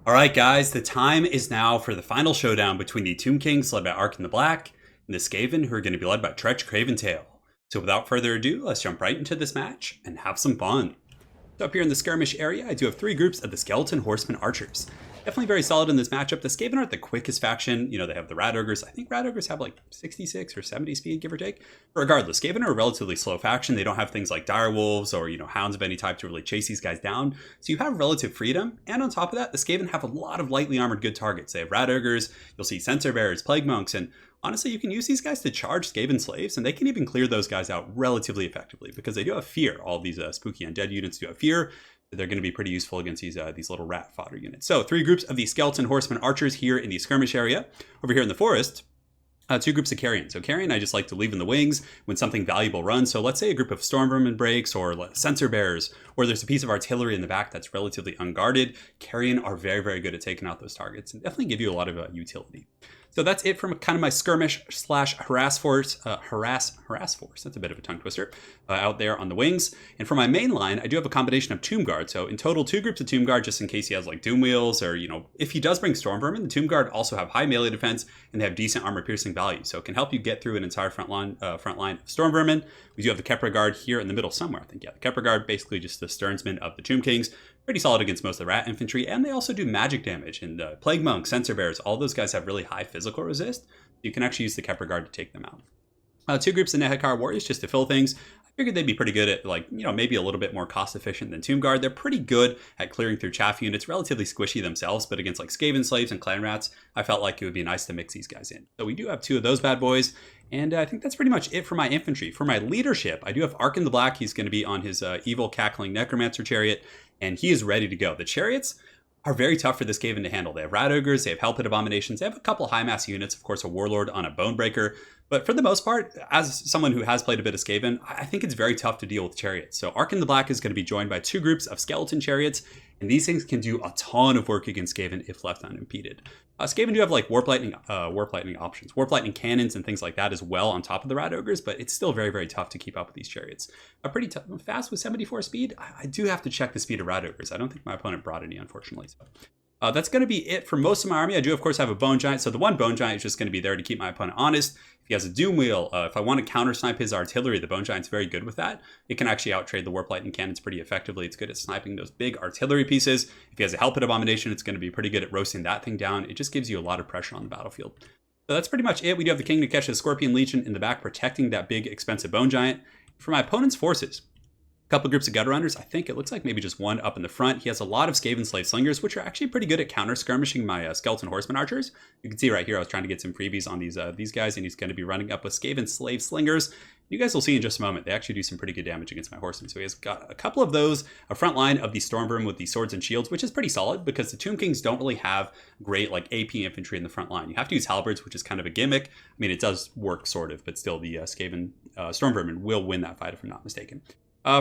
Alright guys, the time is now for the final showdown between the Tomb Kings led by Ark in the Black and the Skaven who are going to be led by Tretch Craventail. So without further ado, let's jump right into this match and have some fun. So up here in the skirmish area, I do have three groups of the Skeleton Horsemen Archers. Definitely very solid in this matchup. The Skaven aren't the quickest faction. You know, they have the Rat Ogres. I think Rat Ogres have like 66 or 70 speed, give or take. But regardless, Skaven are a relatively slow faction. They don't have things like Dire Wolves or, Hounds of any type to really chase these guys down. So you have relative freedom. And on top of that, the Skaven have a lot of lightly armored good targets. They have Rat Ogres, you'll see Censer Bearers, Plague Monks, and honestly, you can use these guys to charge Skaven slaves, and they can even clear those guys out relatively effectively because they do have fear. All these spooky undead units do have fear. They're going to be pretty useful against these little rat fodder units. So three groups of the Skeleton Horsemen Archers here in the skirmish area. Over here in the forest, two groups of Carrion. So Carrion I just like to leave in the wings when something valuable runs. So let's say a group of Storm Vermin breaks or Censer Bearers, or there's a piece of artillery in the back that's relatively unguarded. Carrion are very, very good at taking out those targets and definitely give you a lot of utility. So that's it from kind of my skirmish / harass force, harass force. That's a bit of a tongue twister out there on the wings. And for my main line, I do have a combination of Tomb Guard. So in total, two groups of Tomb Guard, just in case he has like Doom Wheels or, if he does bring Storm Vermin, the Tomb Guard also have high melee defense and they have decent armor piercing value. So it can help you get through an entire front line of Storm Vermin. We do have the Kepra Guard here in the middle somewhere, I think. Yeah, the Kepra Guard, basically just the Sternsmen of the Tomb Kings. Pretty solid against most of the rat infantry, and they also do magic damage. And Plague Monks, Censer Bearers, all those guys have really high physical resist. You can actually use the Kepra Guard to take them out. Two groups of Nehekar Warriors just to fill things. I figured they'd be pretty good at, maybe a little bit more cost efficient than Tomb Guard. They're pretty good at clearing through chaff units, relatively squishy themselves, but against like Skaven slaves and clan rats, I felt like it would be nice to mix these guys in. So we do have two of those bad boys. And I think that's pretty much it for my infantry. For my leadership, I do have Ark in the Black. He's going to be on his evil cackling necromancer chariot, and he is ready to go. The chariots are very tough for this Skaven to handle. They have Rat Ogres, they have Hellpit Abominations, they have a couple high mass units, of course a Warlord on a Bonebreaker. But for the most part, as someone who has played a bit of Skaven, I think it's very tough to deal with chariots. So Ark in the Black is going to be joined by two groups of skeleton chariots, and these things can do a ton of work against Skaven if left unimpeded. Skaven do have like Warp Lightning options, Warp Lightning cannons and things like that as well on top of the Rat Ogres, but it's still very, very tough to keep up with these chariots. Pretty fast with 74 speed. I do have to check the speed of Rat Ogres. I don't think my opponent brought any, unfortunately. So. That's going to be it for most of my army. I do, of course, have a Bone Giant. So the one Bone Giant is just going to be there to keep my opponent honest. If he has a Doom Wheel, if I want to counter snipe his artillery, the Bone Giant's very good with that. It can actually outtrade the Warp Lightning cannons pretty effectively. It's good at sniping those big artillery pieces. If he has a Hellpit Abomination, it's going to be pretty good at roasting that thing down. It just gives you a lot of pressure on the battlefield. So that's pretty much it. We do have the King Nikesh Scorpion Legion in the back protecting that big, expensive Bone Giant. For my opponent's forces, couple groups of Gutter Runners. I think it looks like maybe just one up in the front. He has a lot of Skaven Slave Slingers, which are actually pretty good at counter skirmishing my Skeleton Horseman Archers. You can see right here, I was trying to get some freebies on these guys, and he's going to be running up with Skaven Slave Slingers. You guys will see in just a moment, they actually do some pretty good damage against my horsemen. So he has got a couple of those, a front line of the Storm Vermin with the swords and shields, which is pretty solid because the Tomb Kings don't really have great like AP infantry in the front line. You have to use halberds, which is kind of a gimmick. I mean, it does work sort of, but still the Skaven Storm Vermin will win that fight if I'm not mistaken.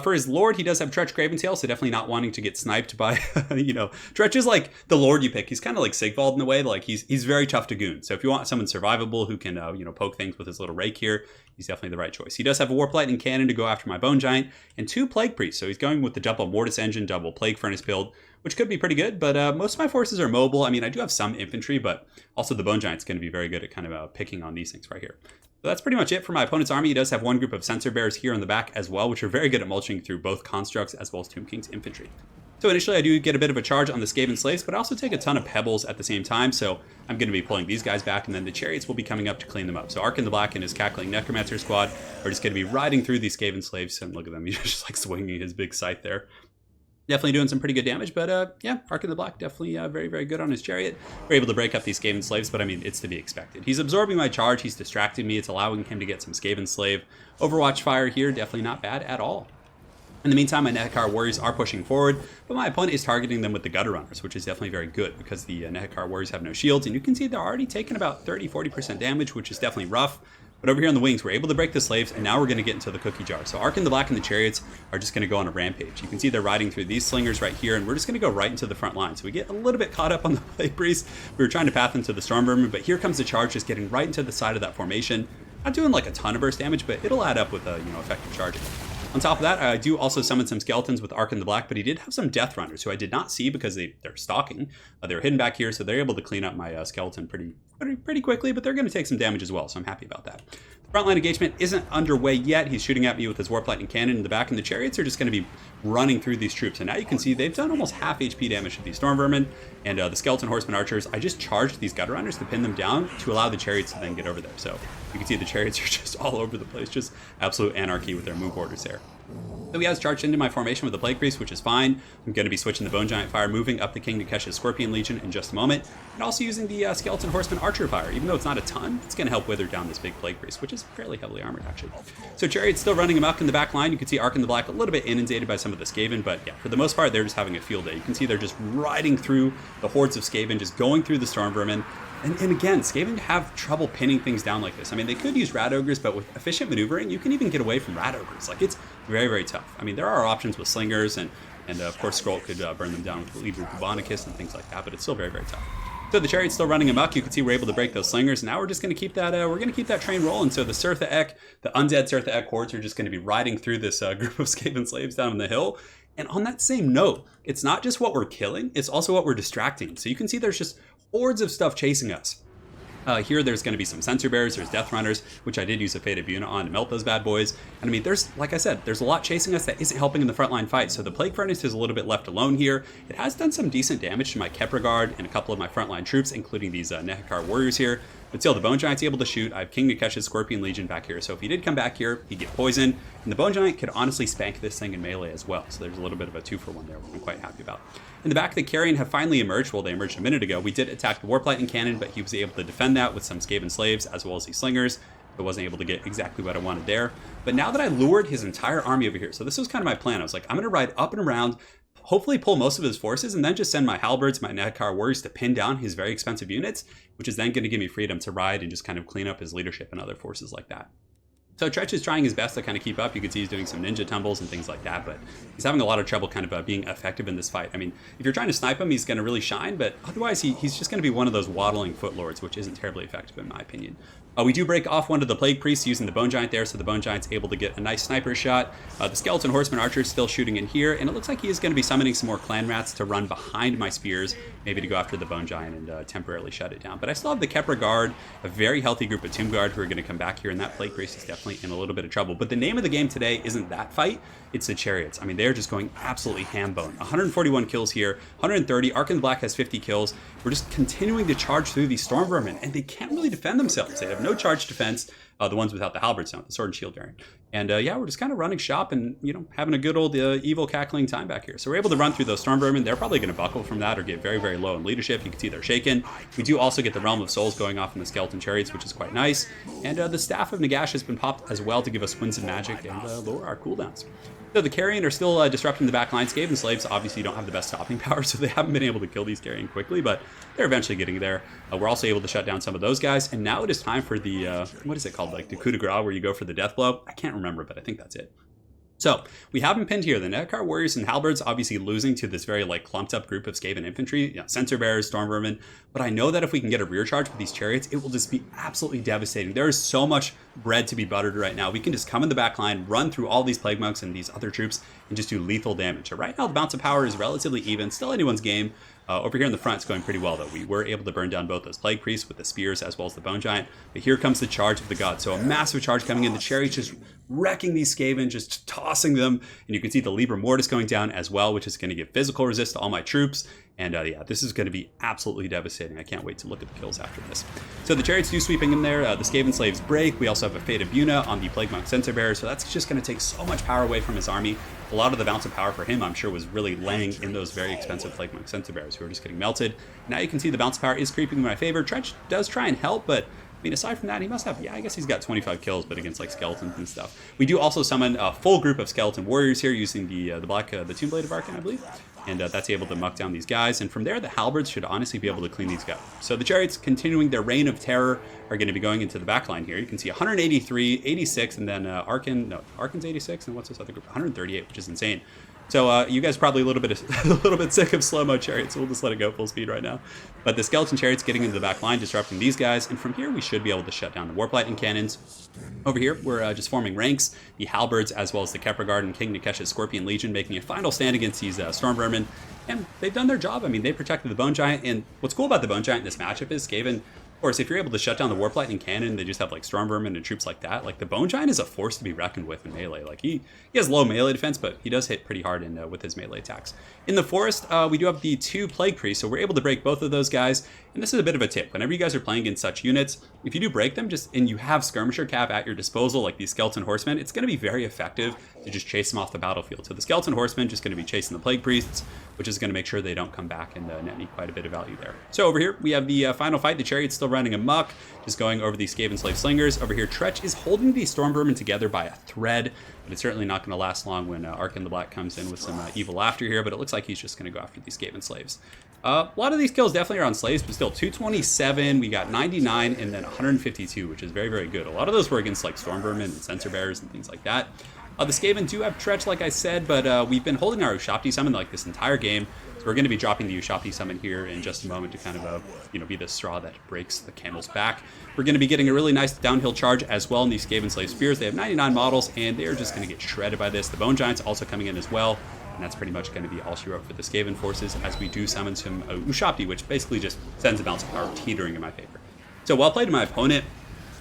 For his Lord, he does have Tretch Craventail, so definitely not wanting to get sniped by, Tretch is like the Lord you pick. He's kind of like Sigvald in the way, like he's very tough to goon. So if you want someone survivable who can, poke things with his little rake here, he's definitely the right choice. He does have a Warp Lightning Cannon to go after my Bone Giant, and two Plague Priests. So he's going with the double Mortis Engine, double Plague Furnace build, which could be pretty good, but most of my forces are mobile. I mean, I do have some infantry, but also the Bone Giant's going to be very good at kind of picking on these things right here. So that's pretty much it for my opponent's army. He does have one group of Censer Bearers here in the back as well, which are very good at mulching through both constructs as well as Tomb King's infantry. So initially I do get a bit of a charge on the Skaven slaves, but I also take a ton of pebbles at the same time, so I'm going to be pulling these guys back, and then the chariots will be coming up to clean them up. So Ark in the Black and his cackling necromancer squad are just going to be riding through these Skaven slaves, and look at them, he's just like swinging his big scythe there. Definitely doing some pretty good damage, but yeah, Ark in the Black definitely very, very good on his chariot. We're able to break up these Skaven slaves, but I mean, it's to be expected. He's absorbing my charge, he's distracting me, it's allowing him to get some Skaven slave Overwatch fire here, definitely not bad at all. In the meantime, my Nehekar Warriors are pushing forward, but my opponent is targeting them with the Gutter Runners, which is definitely very good because the Nehekar Warriors have no shields, and you can see they're already taking about 30-40% damage, which is definitely rough. But over here on the wings, we're able to break the slaves, and now we're going to get into the cookie jar. So Ark in the Black and the chariots are just going to go on a rampage. You can see they're riding through these slingers right here, and we're just going to go right into the front line. So we get a little bit caught up on the Plague Priest. We were trying to path into the Storm Vermin, but here comes the charge, just getting right into the side of that formation. Not doing like a ton of burst damage, but it'll add up with effective charging. On top of that, I do also summon some skeletons with Ark in the Black, but he did have some Death Runners, who I did not see because they're stalking. They were hidden back here, so they're able to clean up my skeleton pretty quickly, but they're going to take some damage as well, so I'm happy about that. The frontline engagement isn't underway yet. He's shooting at me with his Warp Lightning Cannon in the back, and the Chariots are just going to be running through these troops. And now you can see they've done almost half HP damage to these Storm Vermin, and the Skeleton Horseman Archers, I just charged these Gutter Runners to pin them down to allow the Chariots to then get over there. So you can see the Chariots are just all over the place, just absolute anarchy with their move orders there. So he has charged into my formation with the Plague Priest, which is fine. I'm going to be switching the Bone Giant Fire, moving up the King Nikesh's Scorpion Legion in just a moment, and also using the Skeleton Horseman Archer Fire. Even though it's not a ton, it's going to help wither down this big Plague Priest, which is fairly heavily armored, actually. So Chariot's still running amok in the back line. You can see Ark in the Black a little bit inundated by some of the Skaven, but yeah, for the most part, they're just having a field day. You can see they're just riding through the hordes of Skaven, just going through the Storm Vermin. And again, Skaven have trouble pinning things down like this. I mean, they could use Rat Ogres, but with efficient maneuvering, you can even get away from Rat Ogres. Like, it's very, very tough. I mean, there are options with Slingers, and of course, Skrull could burn them down with Leader Bubonicus and things like that, but it's still very, very tough. So the Chariot's still running amok. You can see we're able to break those Slingers. Now we're just going to keep that train rolling. So the Surtha Ek, the undead Surtha Ek hordes are just going to be riding through this group of Skaven slaves down on the hill. And on that same note, it's not just what we're killing, it's also what we're distracting. So you can see there's just hordes of stuff chasing us. Here there's going to be some Sensor Bears, there's Death Runners, which I did use a Fated Buna on to melt those bad boys. And I mean, like I said, there's a lot chasing us that isn't helping in the frontline fight. So the Plague Furnace is a little bit left alone here. It has done some decent damage to my Kepra Guard and a couple of my frontline troops, including these Nehekar Warriors here. But still, the Bone Giant's able to shoot. I have King Nikesh's Scorpion Legion back here. So if he did come back here, he'd get poisoned. And the Bone Giant could honestly spank this thing in melee as well. So there's a little bit of a 2-for-1 there, which I'm quite happy about. In the back, the Carrion have finally emerged. Well, they emerged a minute ago. We did attack the Warp Lightning Cannon, but he was able to defend that with some Skaven Slaves, as well as these Slingers. I wasn't able to get exactly what I wanted there. But now that I lured his entire army over here, so this was kind of my plan. I was like, I'm going to ride up and around, hopefully pull most of his forces, and then just send my Halberds, my Nehekar Warriors to pin down his very expensive units, which is then going to give me freedom to ride and just kind of clean up his leadership and other forces like that. So Tretch is trying his best to kind of keep up. You can see he's doing some ninja tumbles and things like that, but he's having a lot of trouble kind of being effective in this fight. I mean, if you're trying to snipe him, he's going to really shine, but otherwise he's just going to be one of those waddling footlords, which isn't terribly effective in my opinion. We do break off one of the Plague Priests using the Bone Giant there, so the Bone Giant's able to get a nice sniper shot. The Skeleton Horseman Archer is still shooting in here, and it looks like he is going to be summoning some more Clan Rats to run behind my spears, maybe to go after the Bone Giant and temporarily shut it down. But I still have the Kepra Guard, a very healthy group of Tomb Guard who are going to come back here, and that Plague Priest is definitely in a little bit of trouble. But the name of the game today isn't that fight, it's the Chariots. I mean, they're just going absolutely ham-bone. 141 kills here, 130. Ark in the Black has 50 kills. We're just continuing to charge through these Storm Vermin, and they can't really defend themselves. They have no charge defense. The ones without the halberds don't, the sword and shield variant. And yeah, we're just kind of running shop and, you know, having a good old evil cackling time back here. So we're able to run through those Storm Vermin. They're probably going to buckle from that or get very, very low in leadership. You can see they're shaken. We do also get the Realm of Souls going off in the Skeleton Chariots, which is quite nice. And the Staff of Nagash has been popped as well to give us Winds of Magic and lower our cooldowns. So the Carrion are still disrupting the backline. Skaven Slaves obviously don't have the best stopping power, so they haven't been able to kill these Carrion quickly, but they're eventually getting there. We're also able to shut down some of those guys, and now it is time for the, what is it called, like the coup de grace, where you go for the death blow? I can't remember, but I think that's it. So we have them pinned here. The Nehekar Warriors and Halberds obviously losing to this very like clumped up group of Skaven infantry, you know, Sensor Bears, Storm Vermin. But I know that if we can get a rear charge with these Chariots, it will just be absolutely devastating. There is so much bread to be buttered right now. We can just come in the back line, run through all these Plague Monks and these other troops, and just do lethal damage. So right now the bounce of power is relatively even, still anyone's game. Over here in the front, it's going pretty well, though. We were able to burn down both those Plague Priests with the spears as well as the Bone Giant. But here comes the charge of the gods. So a massive charge coming in. The Chariots just wrecking these Skaven, just tossing them. And you can see the Libra Mortis going down as well, which is going to give physical resist to all my troops. And yeah, this is going to be absolutely devastating. I can't wait to look at the kills after this. So the Chariots do sweeping in there. The Skaven Slaves break. We also have a Fated Buna on the Plague Monk Sensor Bearer. So that's just going to take so much power away from his army. A lot of the bounce of power for him, I'm sure, was really laying in those very expensive Plague Monk Sensor Bearers who are just getting melted. Now you can see the bounce of power is creeping in my favor. Tretch does try and help, but I mean, aside from that, he must have, yeah, I guess he's got 25 kills, but against like skeletons and stuff. We do also summon a full group of skeleton warriors here using the Tomb Blade of Arkan, I believe. And that's able to muck down these guys. And from there, the Halberds should honestly be able to clean these guys. So the Chariots, continuing their reign of terror, are going to be going into the back line here. You can see 183, 86, and then Arkan's 86, and what's this other group? 138, which is insane. So you guys are probably a little bit sick of slow-mo chariots, so we'll just let it go full speed right now. But the skeleton chariots getting into the back line, disrupting these guys, and from here we should be able to shut down the warp lightning cannons. Over here, we're just forming ranks, the halberds as well as the Kepler Guard and King Nikesh's Scorpion Legion making a final stand against these storm vermin, and they've done their job. I mean, they protected the Bone Giant, and what's cool about the Bone Giant in this matchup is Skaven, of course, if you're able to shut down the warp lightning cannon, they just have like storm vermin and troops like that. Like the Bone Giant is a force to be reckoned with in melee. Like he has low melee defense, but he does hit pretty hard with his melee attacks. In the forest, we do have the 2 plague priests, so we're able to break both of those guys. And this is a bit of a tip. Whenever you guys are playing against such units, if you do break them, and you have skirmisher cap at your disposal, like these skeleton horsemen, it's going to be very effective to just chase them off the battlefield. So the skeleton horsemen just going to be chasing the plague priests, which is going to make sure they don't come back and net me quite a bit of value there. So over here, we have the final fight. The chariot's still running amok, just going over these Skaven slave slingers. Over here, Tretch is holding these storm vermin together by a thread, but it's certainly not going to last long when Arkin the Black comes in with some evil laughter here, but it looks like he's just going to go after these Skaven slaves. A lot of these kills definitely are on slaves, but still 227, we got 99, and then 152, which is very, very good. A lot of those were against like storm vermin and sensor bearers and things like that. The Skaven do have Tretch, like I said, but we've been holding our Ushapti summon like this entire game. So we're going to be dropping the Ushapti summon here in just a moment to kind of, be the straw that breaks the camel's back. We're going to be getting a really nice downhill charge as well in these Skaven Slave Spears. They have 99 models, and they're just going to get shredded by this. The Bone Giant's also coming in as well, and that's pretty much going to be all she wrote for the Skaven forces as we do summon some Ushapti, which basically just sends the balance of power teetering in my favor. So well played to my opponent.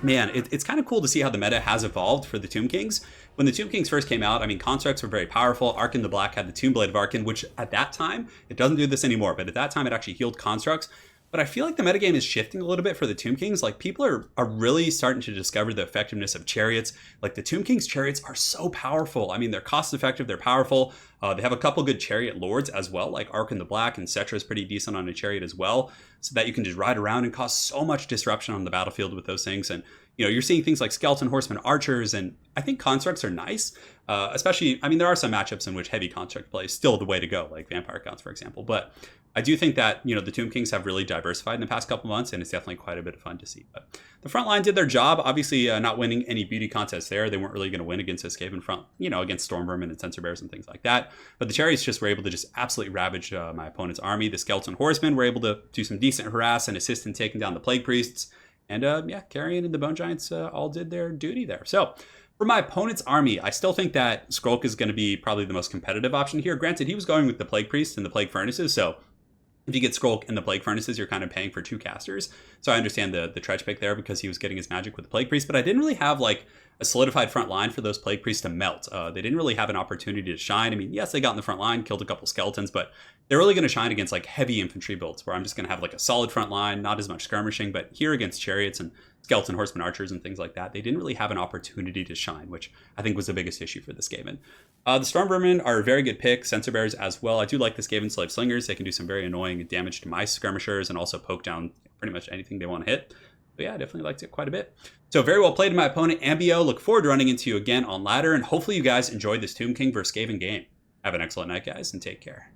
Man, it's kind of cool to see how the meta has evolved for the Tomb Kings. When the Tomb Kings first came out, I mean, constructs were very powerful. Arkin the Black had the Tomb Blade of Arkin, which at that time, it doesn't do this anymore, but at that time it actually healed constructs. But I feel like the metagame is shifting a little bit for the Tomb Kings. Like, people are really starting to discover the effectiveness of chariots. Like, the Tomb Kings chariots are so powerful. I mean, they're cost effective, they're powerful. They have a couple good chariot lords as well, like Arkin the Black, and Cetra is pretty decent on a chariot as well, so that you can just ride around and cause so much disruption on the battlefield with those things. And you're seeing things like skeleton horsemen, archers, and I think constructs are nice. Especially, I mean, there are some matchups in which heavy construct play is still the way to go, like vampire counts, for example. But I do think that, the Tomb Kings have really diversified in the past couple months, and it's definitely quite a bit of fun to see. But the front line did their job. Obviously, not winning any beauty contests there. They weren't really going to win against this Skaven front, against storm vermin and sensor bears and things like that. But the chariots just were able to just absolutely ravage my opponent's army. The skeleton horsemen were able to do some decent harass and assist in taking down the plague priests. And Carrion and the Bone Giants all did their duty there. So for my opponent's army, I still think that Skrulk is going to be probably the most competitive option here. Granted, he was going with the Plague Priest and the Plague Furnaces, so if you get Skrulk and the Plague Furnaces, you're kind of paying for 2 casters. So I understand the Tretch pick there because he was getting his magic with the Plague Priest, but I didn't really have like a solidified front line for those Plague Priests to melt. They didn't really have an opportunity to shine. I mean, yes, they got in the front line, killed a couple skeletons, but they're really going to shine against like heavy infantry builds where I'm just going to have like a solid front line, not as much skirmishing, but here against chariots and skeleton horsemen archers and things like that, they didn't really have an opportunity to shine, which I think was the biggest issue for this Skaven. The Storm Vermin are a very good pick, Sensor Bears as well. I do like the Skaven Slave Slingers. They can do some very annoying damage to my skirmishers and also poke down pretty much anything they want to hit. But yeah, I definitely liked it quite a bit. So very well played to my opponent, Ambio. Look forward to running into you again on ladder, and hopefully you guys enjoyed this Tomb King vs. Skaven game. Have an excellent night, guys, and take care.